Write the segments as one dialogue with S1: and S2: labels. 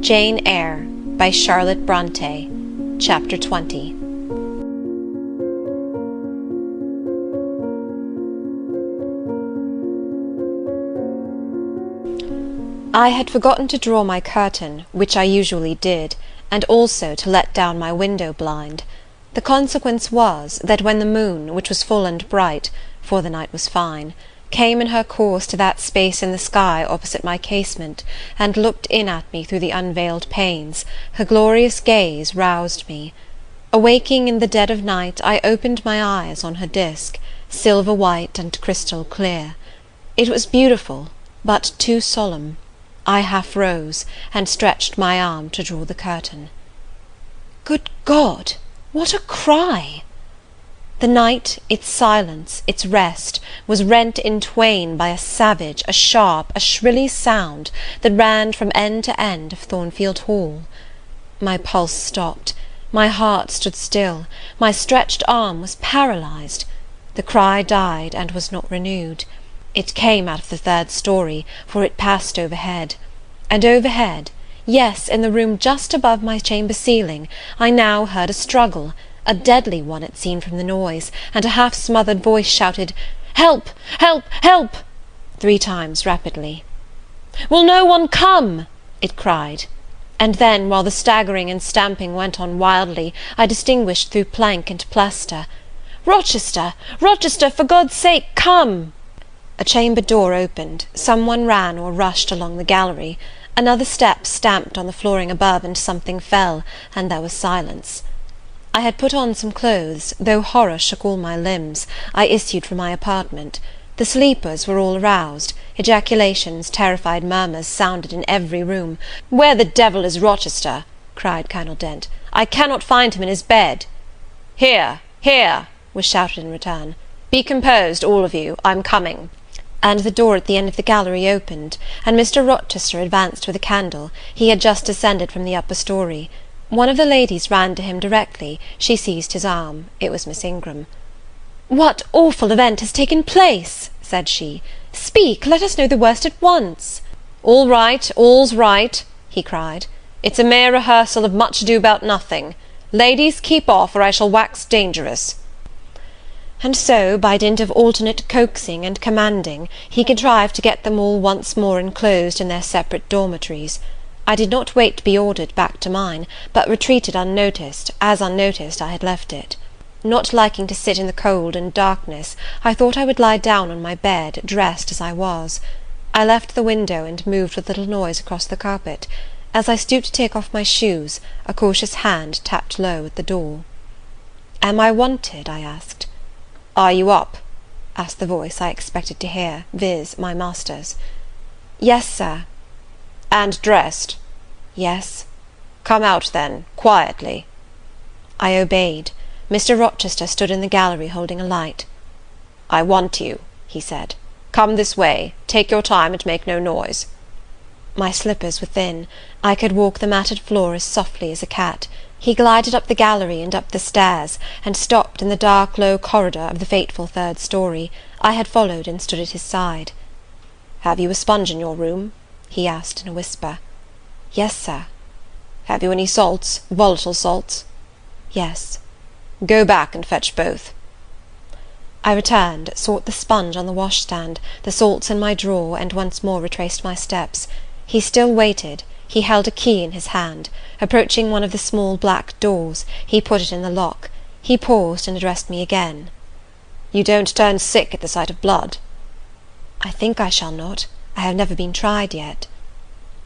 S1: Jane Eyre by Charlotte Bronte. Chapter 20. I had forgotten to draw my curtain, which I usually did, and also to let down my window blind. The consequence was, that when the moon, which was full and bright, for the night was fine, came in her course to that space in the sky opposite my casement, and looked in at me through the unveiled panes, her glorious gaze roused me. Awaking in the dead of night, I opened my eyes on her disk, silver white and crystal clear. It was beautiful, but too solemn. I half rose, and stretched my arm to draw the curtain. Good God! What a cry! The night, its silence, its rest, was rent in twain by a savage, a sharp, a shrilly sound that ran from end to end of Thornfield Hall. My pulse stopped, my heart stood still, my stretched arm was paralysed. The cry died and was not renewed. It came out of the third story, for it passed overhead. And overhead, yes, in the room just above my chamber ceiling, I now heard a struggle, a deadly one it seemed from the noise, and a half-smothered voice shouted, "Help! Help! Help!" 3 times rapidly. "Will no one come?" it cried. And then, while the staggering and stamping went on wildly, I distinguished through plank and plaster, "Rochester! Rochester! For God's sake, come!" A chamber door opened, some one ran or rushed along the gallery, another step stamped on the flooring above, and something fell, and there was silence. I had put on some clothes, though horror shook all my limbs. I issued from my apartment. The sleepers were all aroused. Ejaculations, terrified murmurs sounded in every room. "Where the devil is Rochester?" cried Colonel Dent. "I cannot find him in his bed." "Here, here," was shouted in return. "Be composed, all of you, I'm coming." And the door at the end of the gallery opened, and Mr. Rochester advanced with a candle. He had just descended from the upper story. One of the ladies ran to him directly. She seized his arm. It was Miss Ingram. "What awful event has taken place?" said she. "Speak, let us know the worst at once." "All right, all's right," he cried. "It's a mere rehearsal of much ado about nothing. Ladies, keep off, or I shall wax dangerous." And so, by dint of alternate coaxing and commanding, he contrived to get them all once more enclosed in their separate dormitories. I did not wait to be ordered back to mine, but retreated unnoticed, as unnoticed I had left it. Not liking to sit in the cold and darkness, I thought I would lie down on my bed, dressed as I was. I left the window, and moved with little noise across the carpet. As I stooped to take off my shoes, a cautious hand tapped low at the door. "Am I wanted?" I asked. "Are you up?" asked the voice I expected to hear, viz., my master's. "Yes, sir." "And dressed?" "Yes." "Come out, then, quietly." I obeyed. Mr. Rochester stood in the gallery holding a light. "I want you," he said. "Come this way. Take your time, and make no noise." My slippers were thin. I could walk the matted floor as softly as a cat. He glided up the gallery and up the stairs, and stopped in the dark low corridor of the fateful third story. I had followed, and stood at his side. "Have you a sponge in your room?" he asked in a whisper. "Yes, sir." "Have you any salts, volatile salts?" "Yes." "Go back and fetch both." I returned, sought the sponge on the washstand, the salts in my drawer, and once more retraced my steps. He still waited. He held a key in his hand. Approaching one of the small black doors, he put it in the lock. He paused and addressed me again. "You don't turn sick at the sight of blood?" "I think I shall not. I have never been tried yet."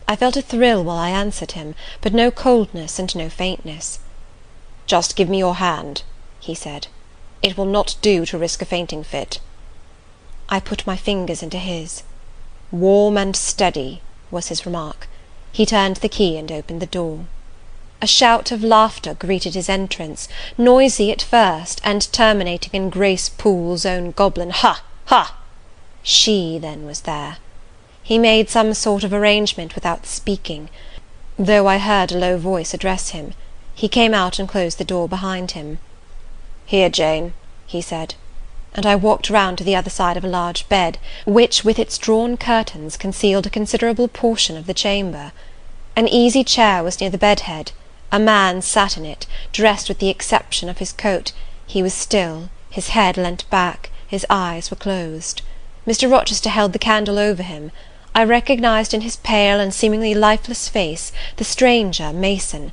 S1: I felt a thrill while I answered him, but no coldness and no faintness. "Just give me your hand," he said. "It will not do to risk a fainting fit." I put my fingers into his. "Warm and steady," was his remark. He turned the key and opened the door. A shout of laughter greeted his entrance, noisy at first, and terminating in Grace Poole's own goblin "Ha! Ha!" She, then, was there. He made some sort of arrangement without speaking, though I heard a low voice address him. He came out and closed the door behind him. "Here, Jane," he said, and I walked round to the other side of a large bed, which, with its drawn curtains, concealed a considerable portion of the chamber. An easy chair was near the bed-head. A man sat in it, dressed with the exception of his coat. He was still, his head leant back, his eyes were closed. Mr. Rochester held the candle over him. I recognized in his pale and seemingly lifeless face the stranger, Mason.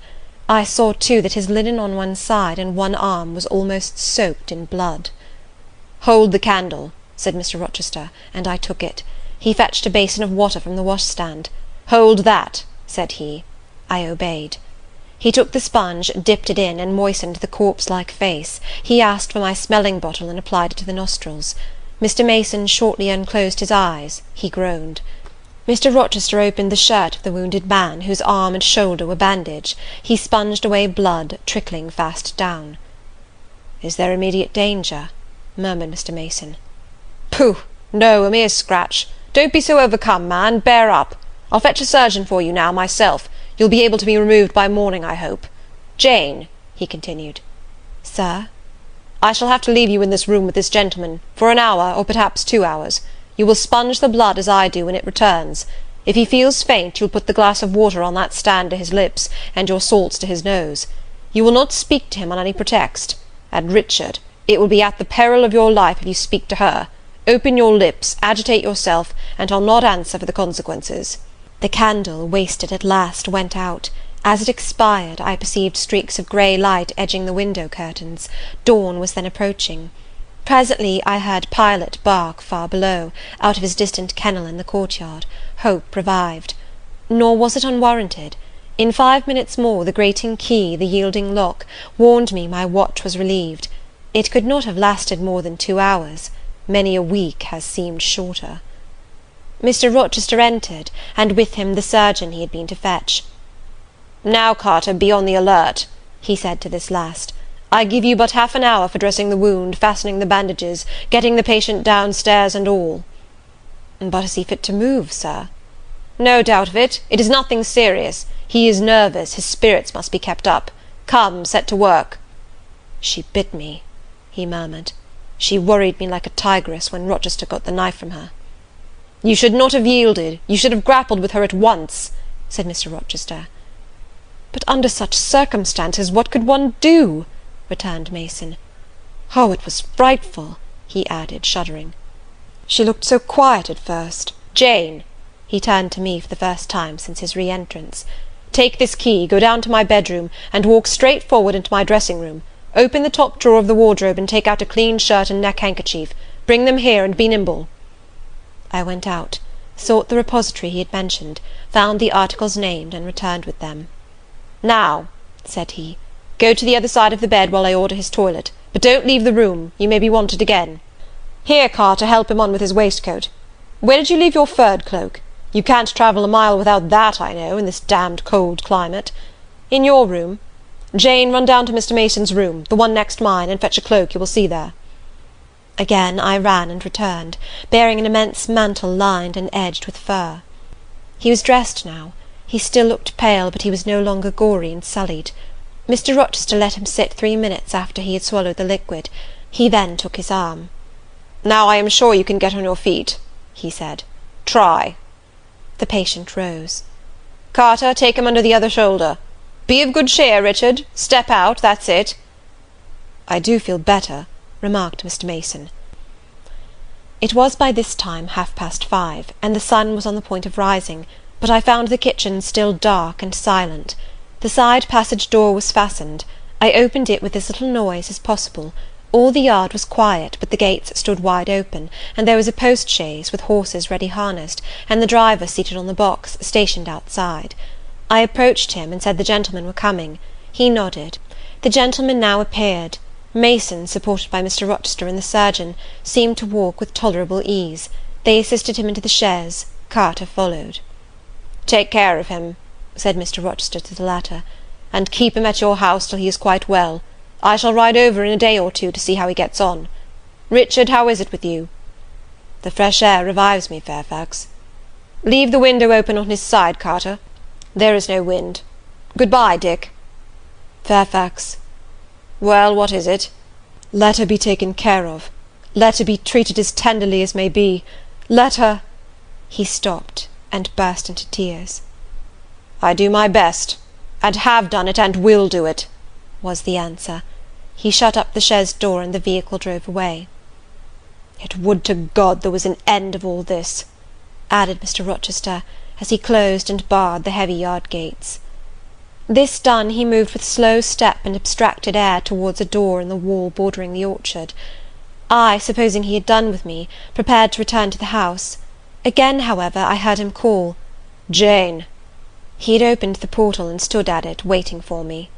S1: I saw, too, that his linen on one side and one arm was almost soaked in blood. "Hold the candle," said Mr. Rochester, and I took it. He fetched a basin of water from the washstand. "Hold that," said he. I obeyed. He took the sponge, dipped it in, and moistened the corpse-like face. He asked for my smelling bottle, and applied it to the nostrils. Mr. Mason shortly unclosed his eyes. He groaned. Mr. Rochester opened the shirt of the wounded man, whose arm and shoulder were bandaged. He sponged away blood, trickling fast down. "Is there immediate danger?" murmured Mr. Mason. "Pooh! No, a mere scratch. Don't be so overcome, man. Bear up. I'll fetch a surgeon for you now, myself. You'll be able to be removed by morning, I hope. Jane," he continued. "Sir?" "I shall have to leave you in this room with this gentleman, for an hour, or perhaps 2 hours. You will sponge the blood as I do when it returns. If he feels faint, you'll put the glass of water on that stand to his lips, and your salts to his nose. You will not speak to him on any pretext. And, Richard, it will be at the peril of your life if you speak to her. Open your lips, agitate yourself, and I'll not answer for the consequences." The candle, wasted at last, went out. As it expired, I perceived streaks of grey light edging the window curtains. Dawn was then approaching. Presently I heard Pilot bark far below, out of his distant kennel in the courtyard. Hope revived. Nor was it unwarranted. In 5 minutes more, the grating key, the yielding lock, warned me my watch was relieved. It could not have lasted more than 2 hours. Many a week has seemed shorter. Mr. Rochester entered, and with him the surgeon he had been to fetch. "Now, Carter, be on the alert," he said to this last. "I give you but half an hour for dressing the wound, fastening the bandages, getting the patient downstairs, and all." "But is he fit to move, sir?" "No doubt of it. It is nothing serious. He is nervous. His spirits must be kept up. Come, set to work." "She bit me," he murmured. "She worried me like a tigress when Rochester got the knife from her." "You should not have yielded. You should have grappled with her at once," said Mr. Rochester. "But under such circumstances what could one do?" returned Mason. "Oh, it was frightful," he added, shuddering. "She looked so quiet at first. Jane," he turned to me for the first time since his re-entrance, "take this key, go down to my bedroom, and walk straight forward into my dressing-room. Open the top drawer of the wardrobe, and take out a clean shirt and neck-handkerchief. Bring them here, and be nimble." I went out, sought the repository he had mentioned, found the articles named, and returned with them. "Now," said he, "go to the other side of the bed while I order his toilet, but don't leave the room. You may be wanted again. Here, Carter, help him on with his waistcoat. Where did you leave your furred cloak? You can't travel a mile without that, I know, in this damned cold climate. In your room. Jane, run down to Mr. Mason's room, the one next mine, and fetch a cloak you will see there." Again I ran and returned, bearing an immense mantle lined and edged with fur. He was dressed now. He still looked pale, but he was no longer gory and sullied. Mr. Rochester let him sit 3 minutes after he had swallowed the liquid. He then took his arm. "Now I am sure you can get on your feet," he said. "Try." The patient rose. "Carter, take him under the other shoulder. Be of good cheer, Richard. Step out, that's it." "I do feel better," remarked Mr. Mason. It was by this time 5:30, and the sun was on the point of rising, but I found the kitchen still dark and silent. The side passage door was fastened. I opened it with as little noise as possible. All the yard was quiet, but the gates stood wide open, and there was a post-chaise, with horses ready harnessed, and the driver seated on the box, stationed outside. I approached him, and said the gentlemen were coming. He nodded. The gentlemen now appeared. Mason, supported by Mr. Rochester and the surgeon, seemed to walk with tolerable ease. They assisted him into the chaise. Carter followed. "Take care of him," said Mr. Rochester to the latter, "and keep him at your house till he is quite well. I shall ride over in a day or two to see how he gets on. Richard, how is it with you?" "The fresh air revives me, Fairfax." "Leave the window open on his side, Carter. There is no wind. Good-bye, Dick." "Fairfax." "Well, what is it?" "Let her be taken care of. Let her be treated as tenderly as may be. Let her—" He stopped, and burst into tears. "I do my best, and have done it, and will do it," was the answer. He shut up the chaise door, and the vehicle drove away. "Yet would to God there was an end of all this," added Mr. Rochester, as he closed and barred the heavy yard gates. This done, he moved with slow step and abstracted air towards a door in the wall bordering the orchard. I, supposing he had done with me, prepared to return to the house. Again, however, I heard him call, "Jane!" He had opened the portal and stood at it, waiting for me.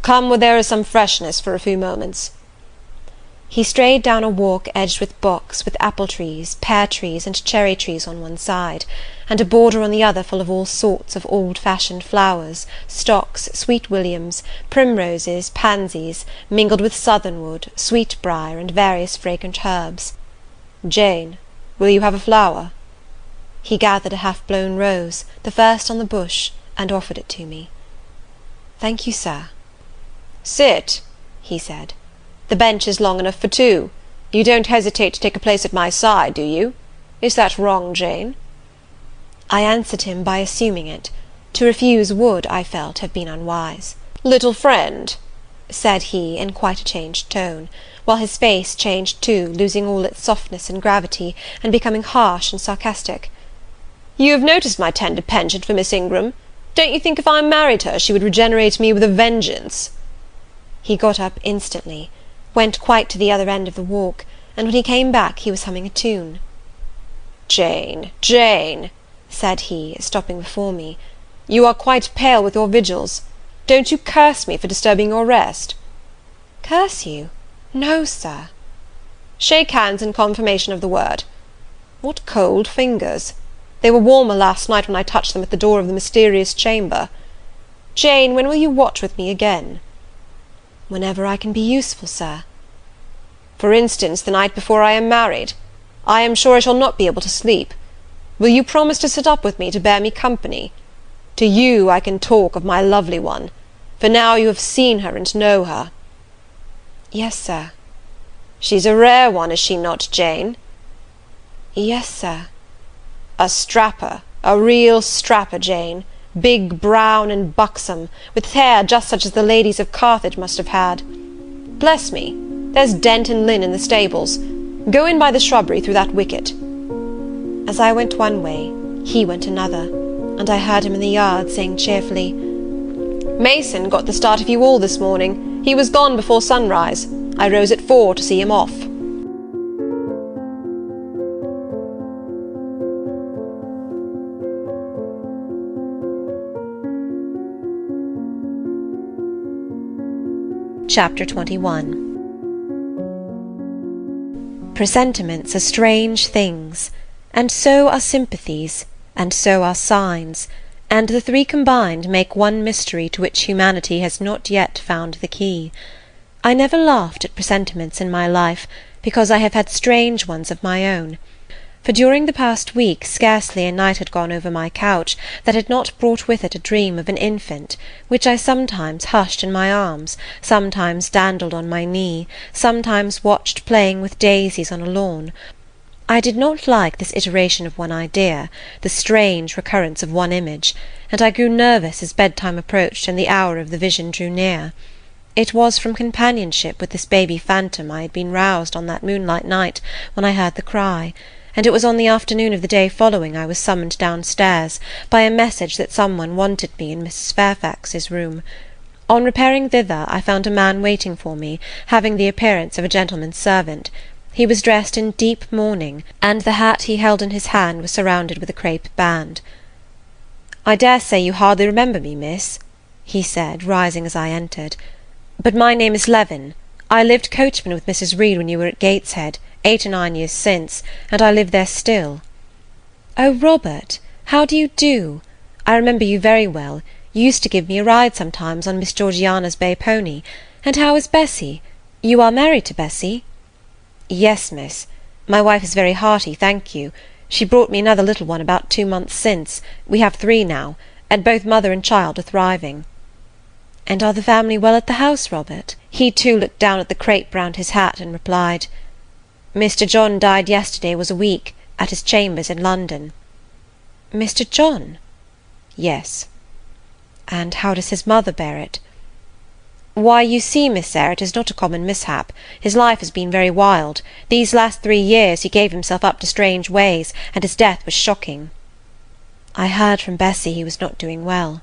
S1: "Come where there is some freshness for a few moments." He strayed down a walk edged with box, with apple trees, pear trees, and cherry trees on one side, and a border on the other full of all sorts of old-fashioned flowers, stocks, sweet williams, primroses, pansies, mingled with southernwood, sweetbriar, and various fragrant herbs. "Jane, will you have a flower?" He gathered a half-blown rose, the first on the bush, and offered it to me. "Thank you, sir." "Sit," he said. "The bench is long enough for two. You don't hesitate to take a place at my side, do you? Is that wrong, Jane?" I answered him by assuming it. To refuse would, I felt, have been unwise. "Little friend," said he, in quite a changed tone, while his face changed too, losing all its softness and gravity, and becoming harsh and sarcastic, "you have noticed my tender penchant for Miss Ingram. Don't you think if I married her she would regenerate me with a vengeance?" He got up instantly, went quite to the other end of the walk, and when he came back he was humming a tune. "Jane, Jane," said he, stopping before me, "you are quite pale with your vigils. Don't you curse me for disturbing your rest." "Curse you? No, sir." "Shake hands in confirmation of the word. What cold fingers! They were warmer last night when I touched them at the door of the mysterious chamber. Jane, when will you watch with me again?" "Whenever I can be useful, sir." "For instance, the night before I am married. I am sure I shall not be able to sleep. Will you promise to sit up with me to bear me company? To you I can talk of my lovely one, for now you have seen her and know her." "Yes, sir." "She's a rare one, is she not, Jane?" "Yes, sir." "A strapper, a real strapper, Jane, big, brown, and buxom, with hair just such as the ladies of Carthage must have had. Bless me, there's Dent and Lynn in the stables. Go in by the shrubbery through that wicket." As I went one way, he went another, and I heard him in the yard saying cheerfully, "Mason got the start of you all this morning. He was gone before sunrise. I rose at 4 to see him off." Chapter 21. Presentiments are strange things, and so are sympathies, and so are signs, and the three combined make one mystery to which humanity has not yet found the key. I never laughed at presentiments in my life, because I have had strange ones of my own. For during the past week scarcely a night had gone over my couch that had not brought with it a dream of an infant, which I sometimes hushed in my arms, sometimes dandled on my knee, sometimes watched playing with daisies on a lawn. I did not like this iteration of one idea, the strange recurrence of one image, and I grew nervous as bedtime approached and the hour of the vision drew near. It was from companionship with this baby phantom I had been roused on that moonlight night when I heard the cry, and it was on the afternoon of the day following I was summoned downstairs by a message that some one wanted me in Mrs. Fairfax's room. On repairing thither I found a man waiting for me, having the appearance of a gentleman's servant. He was dressed in deep mourning, and the hat he held in his hand was surrounded with a crape band. "I dare say you hardly remember me, miss," he said, rising as I entered, "but my name is Levin. I lived coachman with Mrs. Reed when you were at Gateshead, 8 or 9 years since, and I live there still." "Oh, Robert, how do you do? I remember you very well. You used to give me a ride sometimes on Miss Georgiana's bay pony. And how is Bessie? You are married to Bessie?" "Yes, miss. My wife is very hearty, thank you. She brought me another little one about 2 months since. We have 3 now, and both mother and child are thriving." "And are the family well at the house, Robert?" He too looked down at the crape round his hat, and replied, "Mr. John died yesterday was a week, at his chambers in London." "Mr. John?" "Yes." And how does his mother bear it? Why, you see, Miss Eyre, it is not a common mishap. His life has been very wild. These last 3 years he gave himself up to strange ways, and his death was shocking. I heard from Bessie he was not doing well.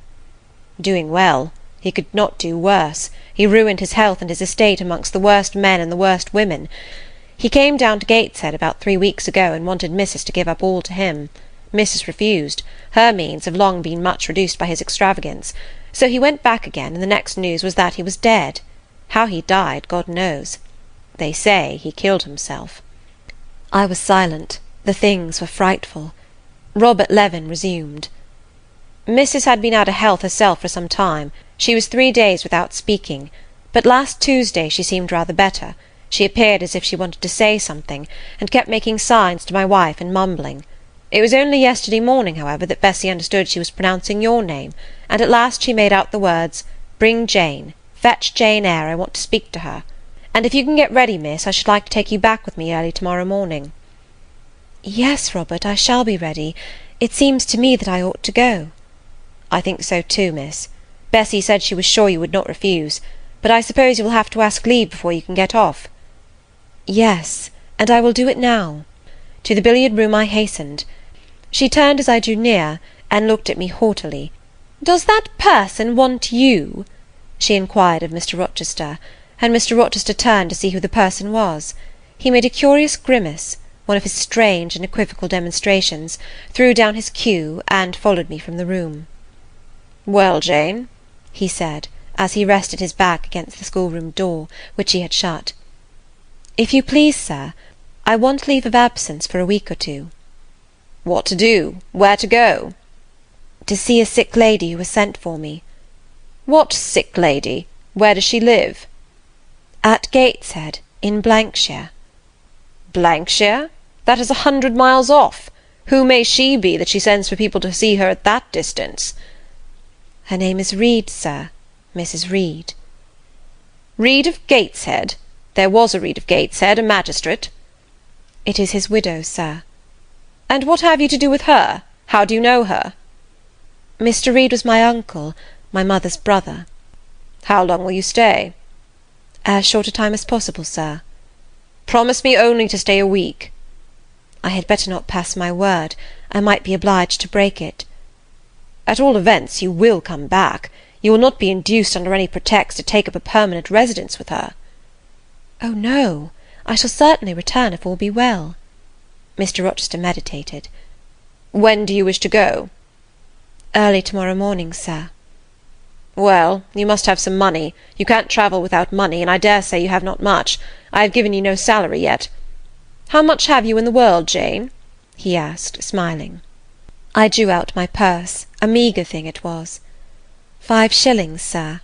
S1: Doing well? He could not do worse. He ruined his health and his estate amongst the worst men and the worst women. He came down to Gateshead about 3 weeks ago, and wanted Mrs. to give up all to him. Mrs. refused. Her means have long been much reduced by his extravagance. So he went back again, and the next news was that he was dead. How he died, God knows. They say he killed himself. I was silent. The things were frightful. Robert Levin resumed. Mrs. had been out of health herself for some time. She was 3 days without speaking, but last Tuesday she seemed rather better. She appeared as if she wanted to say something, and kept making signs to my wife and mumbling. It was only yesterday morning, however, that Bessie understood she was pronouncing your name, and at last she made out the words, "Bring Jane. Fetch Jane Eyre, I want to speak to her. And if you can get ready, miss, I should like to take you back with me early to-morrow morning." "Yes, Robert, I shall be ready. It seems to me that I ought to go." "I think so too, miss. Bessie said she was sure you would not refuse, but I suppose you will have to ask leave before you can get off." "Yes, and I will do it now." To the billiard-room I hastened. She turned as I drew near, and looked at me haughtily. "Does that person want you?" she inquired of Mr. Rochester, and Mr. Rochester turned to see who the person was. He made a curious grimace, one of his strange and equivocal demonstrations, threw down his cue, and followed me from the room. "Well, Jane," he said, as he rested his back against the schoolroom door, which he had shut. "If you please, sir, I want leave of absence for a week or 2. "What to do? Where to go?" "To see a sick lady who has sent for me." "What sick lady? Where does she live?" "At Gateshead, in Blankshire." "Blankshire? That is 100 miles off. Who may she be that she sends for people to see her at that distance?" "Her name is Reed, sir. Mrs. Reed." "Reed of Gateshead? There was a Reed of Gateshead, a magistrate." "It is his widow, sir." "And what have you to do with her? How do you know her?" "Mr. Reed was my uncle, my mother's brother." "How long will you stay?" "As short a time as possible, sir." "Promise me only to stay a week." "I had better not pass my word. I might be obliged to break it." "At all events you will come back. You will not be induced under any pretext to take up a permanent residence with her." "Oh, no. I shall certainly return if all be well." Mr. Rochester meditated. "When do you wish to go?" "Early to-morrow morning, sir." "Well, you must have some money. You can't travel without money, and I dare say you have not much. I have given you no salary yet. How much have you in the world, Jane?" he asked, smiling. I drew out my purse. A meagre thing it was. 5 shillings, sir."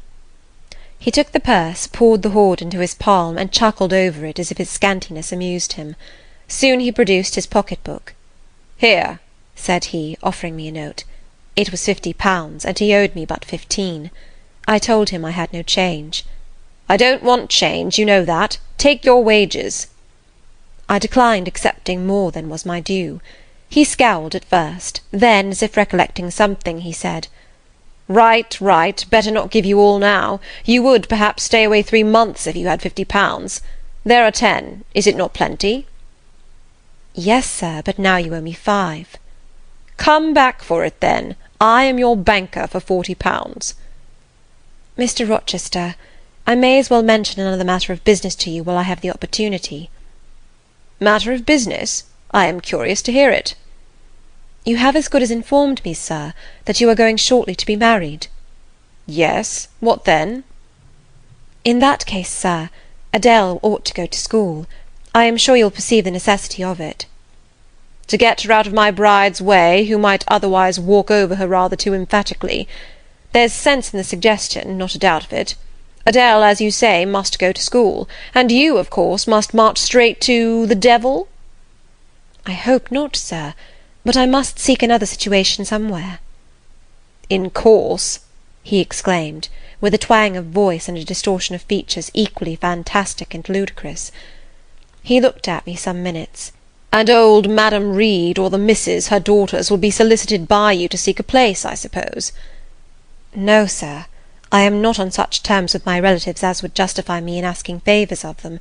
S1: He took the purse, poured the hoard into his palm, and chuckled over it as if its scantiness amused him. Soon he produced his pocket-book. "Here," said he, offering me a note. It was £50, and he owed me but 15. I told him I had no change. "I don't want change, you know that. Take your wages." I declined accepting more than was my due. He scowled at first, then, as if recollecting something, he said, "Right, right, better not give you all now. You would, perhaps, stay away 3 months if you had £50. There are 10. Is it not plenty?" "Yes, sir, but now you owe me 5. "Come back for it, then. I am your banker for £40. "Mr. Rochester, I may as well mention another matter of business to you while I have the opportunity." "Matter of business? I am curious to hear it." "You have as good as informed me, sir, that you are going shortly to be married." "Yes. What then?" "In that case, sir, Adele ought to go to school. I am sure you'll perceive the necessity of it." "To get her out of my bride's way, who might otherwise walk over her rather too emphatically. There's sense in the suggestion, not a doubt of it. Adele, as you say, must go to school, and you, of course, must march straight to the devil?" "I hope not, sir, but I must seek another situation somewhere." "In course!" he exclaimed, with a twang of voice and a distortion of features equally fantastic and ludicrous. He looked at me some minutes. "And old Madam Reed, or the Misses, her daughters, will be solicited by you to seek a place, I suppose?" No, sir, I am not on such terms with my relatives as would justify me in asking favours of them,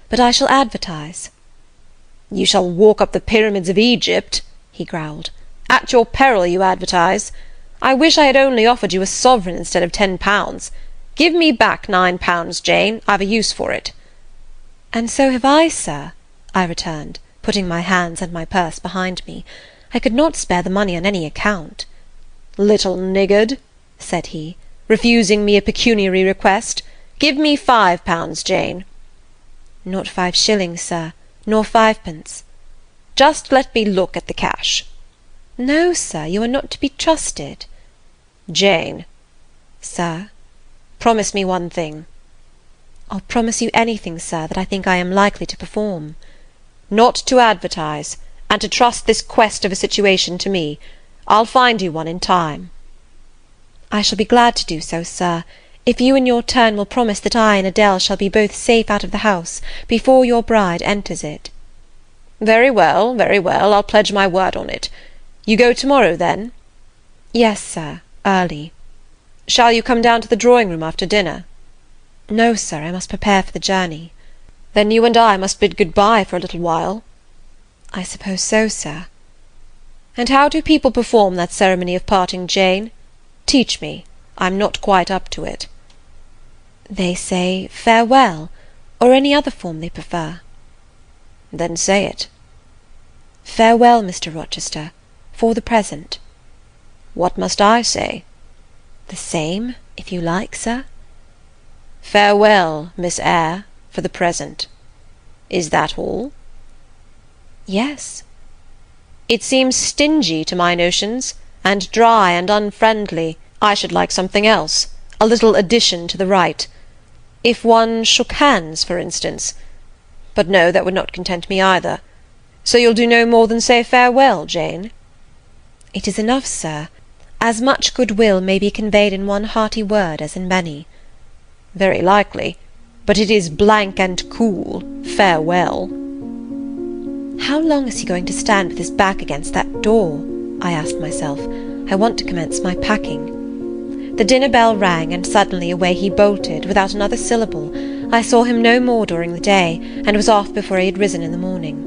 S1: but I shall advertise. You shall walk up the pyramids of Egypt, he growled. At your peril you advertise. I wish I had only offered you a sovereign instead of £10. Give me back £9, Jane. I've a use for it. And so have I, sir, I returned, putting my hands and my purse behind me. I could not spare the money on any account. Little niggard, said he, refusing me a pecuniary request. Give me £5, Jane. Not 5 shillings, sir, nor 5 pence. Just let me look at the cash. No, sir, you are not to be trusted. Jane. Sir. Promise me one thing. I'll promise you anything, sir, that I think I am likely to perform. Not to advertise, and to trust this quest of a situation to me. I'll find you one in time. I shall be glad to do so, sir, if you in your turn will promise that I and Adele shall be both safe out of the house before your bride enters it. Very well, I'll pledge my word on it. You go to-morrow, then? Yes, sir, early. Shall you come down to the drawing-room after dinner? No, sir, I must prepare for the journey. Then you and I must bid good-bye for a little while. I suppose so, sir. And how do people perform that ceremony of parting, Jane? Teach me. I'm not quite up to it. They say farewell, or any other form they prefer. Then say it. Farewell, Mr. Rochester, for the present. What must I say? The same, if you like, sir. Farewell, Miss Eyre, for the present. Is that all? Yes. It seems stingy to my notions, and dry and unfriendly. I should like something else, a little addition to the rite. If one shook hands, for instance. But no, that would not content me either. So you'll do no more than say farewell, Jane? It is enough, sir. As much good-will may be conveyed in one hearty word as in many. Very likely, but it is blank and cool, farewell. How long is he going to stand with his back against that door? I asked myself. I want to commence my packing. The dinner bell rang, and suddenly away he bolted, without another syllable. I saw him no more during the day, and was off before he had risen in the morning.